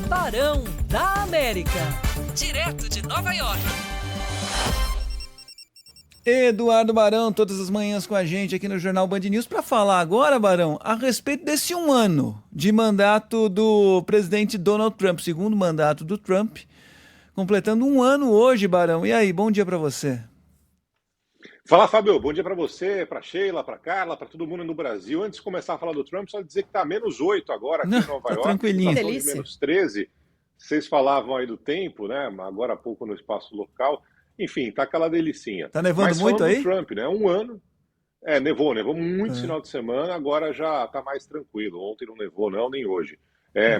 Barão da América, direto de Nova York. Eduardo Barão, todas as manhãs com a gente aqui no Jornal Band News para falar agora, Barão, a respeito desse 1 ano de mandato do presidente Donald Trump, segundo mandato do Trump, completando 1 ano hoje, Barão. E aí, bom dia para você. Fala, Fábio. Bom dia para você, para Sheila, para Carla, para todo mundo no Brasil. Antes de começar a falar do Trump, só dizer que está -8 agora aqui em Nova York. Tranquilinho. Delícia. De -13. Vocês falavam aí do tempo, né? Agora há pouco no espaço local. Enfim, tá aquela delicinha. Tá nevando Mas muito aí? Do Trump, né? 1 ano. Nevou muito final de semana, agora já tá mais tranquilo. Ontem não nevou, não, nem hoje.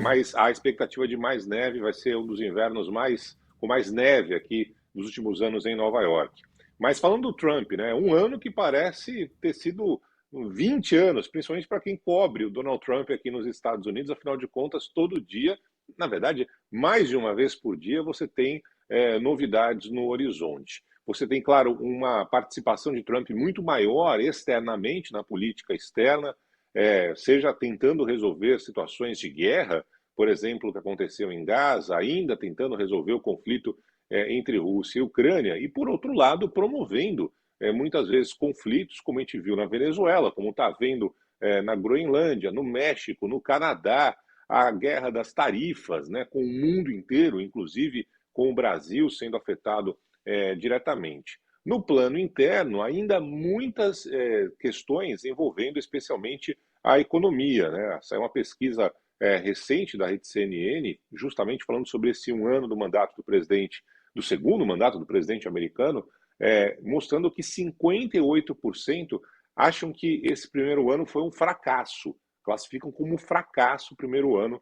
Mas a expectativa de mais neve vai ser um dos invernos com mais neve aqui nos últimos anos em Nova York. Mas falando do Trump, né? 1 ano que parece ter sido 20 anos, principalmente para quem cobre o Donald Trump aqui nos Estados Unidos. Afinal de contas, todo dia, na verdade, mais de uma vez por dia, você tem novidades no horizonte. Você tem, claro, uma participação de Trump muito maior externamente na política externa, seja tentando resolver situações de guerra, por exemplo, o que aconteceu em Gaza, ainda tentando resolver o conflito entre Rússia e Ucrânia, e, por outro lado, promovendo muitas vezes conflitos, como a gente viu na Venezuela, como está vendo na Groenlândia, no México, no Canadá, a guerra das tarifas, né, com o mundo inteiro, inclusive com o Brasil sendo afetado diretamente. No plano interno, ainda muitas questões envolvendo especialmente a economia, né? Saiu uma pesquisa recente da rede CNN, justamente falando sobre esse 1 ano do mandato do presidente, do segundo mandato do presidente americano, mostrando que 58% acham que esse primeiro ano foi um fracasso, classificam como um fracasso o primeiro ano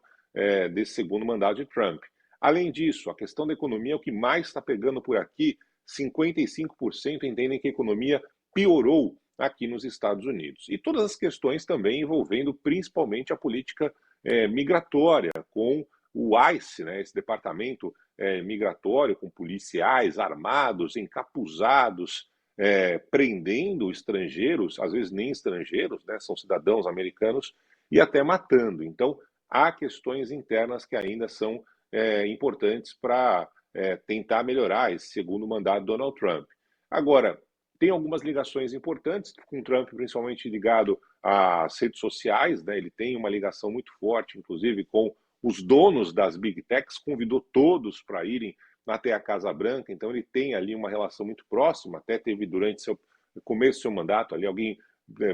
desse segundo mandato de Trump. Além disso, a questão da economia é o que mais está pegando por aqui. 55% entendem que a economia piorou aqui nos Estados Unidos. E todas as questões também envolvendo principalmente a política migratória, com o ICE, né, esse departamento migratório, com policiais armados, encapuzados, prendendo estrangeiros, às vezes nem estrangeiros, né, são cidadãos americanos, e até matando. Então, há questões internas que ainda são importantes para tentar melhorar esse segundo mandato de Donald Trump. Agora, tem algumas ligações importantes com Trump, principalmente ligado às redes sociais, né? Ele tem uma ligação muito forte, inclusive, com os donos das Big Techs, convidou todos para irem até a Casa Branca, então ele tem ali uma relação muito próxima, até teve durante o começo do seu mandato ali alguém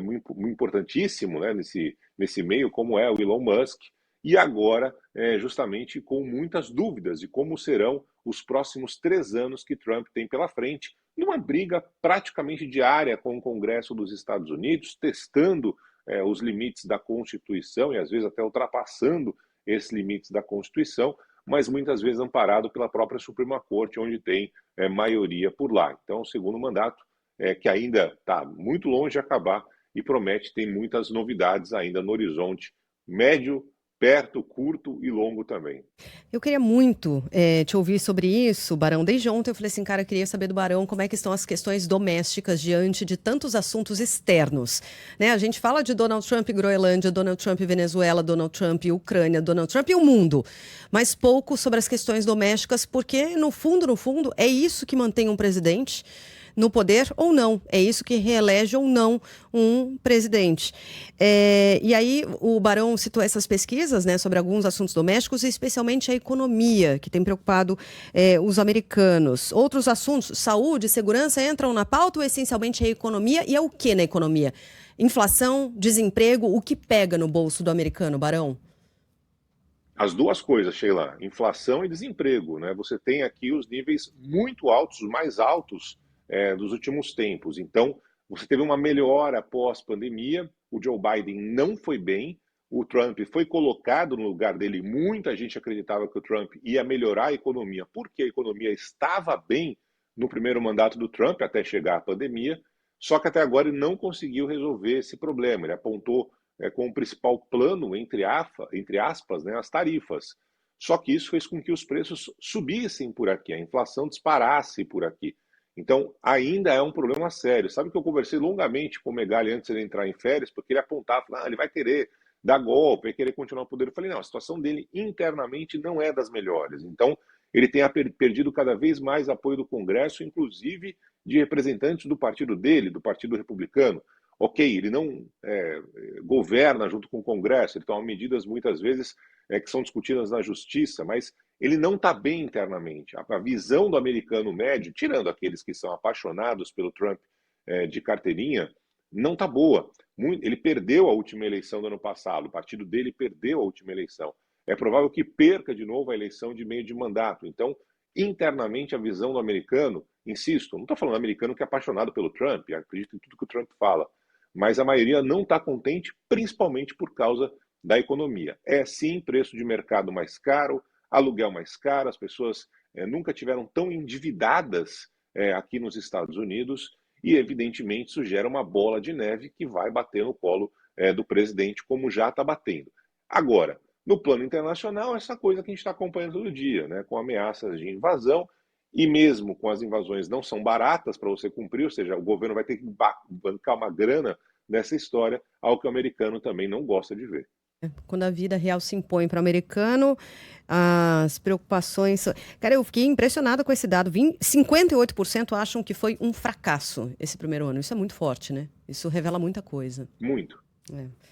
muito importantíssimo, né, nesse meio, como é o Elon Musk, e agora justamente com muitas dúvidas de como serão os próximos 3 anos que Trump tem pela frente, numa briga praticamente diária com o Congresso dos Estados Unidos, testando os limites da Constituição e às vezes até ultrapassando esses limites da Constituição, mas muitas vezes amparado pela própria Suprema Corte, onde tem maioria por lá. Então, o segundo mandato, que ainda está muito longe de acabar e promete ter muitas novidades ainda no horizonte médio, perto, curto e longo também. Eu queria muito te ouvir sobre isso, Barão. Desde ontem eu falei assim, cara, eu queria saber do Barão como é que estão as questões domésticas diante de tantos assuntos externos. Né? A gente fala de Donald Trump e Groenlândia, Donald Trump e Venezuela, Donald Trump e Ucrânia, Donald Trump e o mundo. Mas pouco sobre as questões domésticas, porque no fundo, é isso que mantém um presidente no poder ou não. É isso que reelege ou não um presidente. E aí o Barão citou essas pesquisas, né, sobre alguns assuntos domésticos, e especialmente a economia, que tem preocupado os americanos. Outros assuntos, saúde, segurança, entram na pauta ou essencialmente a economia? E é o que na economia? Inflação, desemprego, o que pega no bolso do americano, Barão? As duas coisas, Sheila, inflação e desemprego, né? Você tem aqui os níveis muito altos, os mais altos dos últimos tempos. Então, você teve uma melhora pós-pandemia, o Joe Biden não foi bem, o Trump foi colocado no lugar dele, muita gente acreditava que o Trump ia melhorar a economia, porque a economia estava bem no primeiro mandato do Trump, até chegar a pandemia, só que até agora ele não conseguiu resolver esse problema. Ele apontou como principal plano, entre aspas, né, as tarifas. Só que isso fez com que os preços subissem por aqui, a inflação disparasse por aqui. Então, ainda é um problema sério. Sabe que eu conversei longamente com o Megali antes de ele entrar em férias, porque ele apontava, ele vai querer dar golpe, vai querer continuar no poder. Eu falei, não, a situação dele internamente não é das melhores. Então, ele tem perdido cada vez mais apoio do Congresso, inclusive de representantes do partido dele, do Partido Republicano. Ok, ele não governa junto com o Congresso, ele toma medidas muitas vezes que são discutidas na justiça, mas ele não está bem internamente. A visão do americano médio, tirando aqueles que são apaixonados pelo Trump de carteirinha, não está boa. Ele perdeu a última eleição do ano passado, o partido dele perdeu a última eleição. É provável que perca de novo a eleição de meio de mandato. Então, internamente, a visão do americano, insisto, não estou falando americano que é apaixonado pelo Trump, acredita em tudo que o Trump fala, mas a maioria não está contente, principalmente por causa da economia. É sim preço de mercado mais caro, aluguel mais caro, as pessoas nunca tiveram tão endividadas aqui nos Estados Unidos e, evidentemente, isso gera uma bola de neve que vai bater no colo do presidente, como já está batendo. Agora, no plano internacional, essa coisa que a gente está acompanhando todo dia, né, com ameaças de invasão, e mesmo com as invasões não são baratas para você cumprir, ou seja, o governo vai ter que bancar uma grana nessa história, algo que o americano também não gosta de ver. Quando a vida real se impõe para o americano, as preocupações... Cara, eu fiquei impressionada com esse dado. 58% acham que foi um fracasso esse primeiro ano. Isso é muito forte, né? Isso revela muita coisa. Muito.